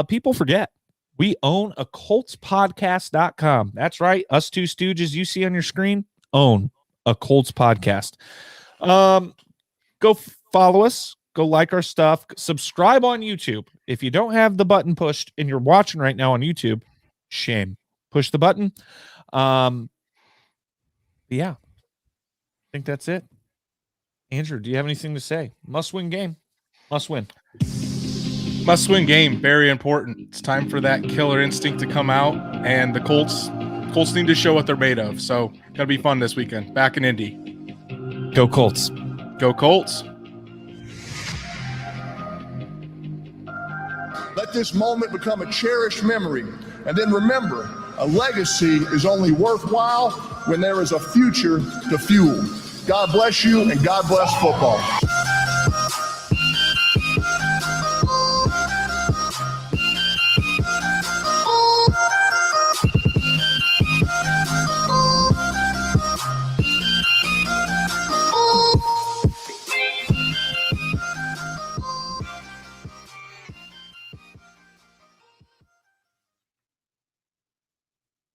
people forget, we own acoltspodcast.com. That's right. Us two stooges you see on your screen own A Colts Podcast. Go follow us. Go like our stuff. Subscribe on YouTube. If you don't have the button pushed and you're watching right now on YouTube, shame. Push the button. Yeah. I think that's it. Andrew, do you have anything to say? Must-win game. Must win. Must-win game. Very important. It's time for that killer instinct to come out, and the Colts need to show what they're made of. So, gonna be fun this weekend. Back in Indy. Go Colts. Go Colts. Let this moment become a cherished memory. And then remember, a legacy is only worthwhile when there is a future to fuel. God bless you, and God bless football.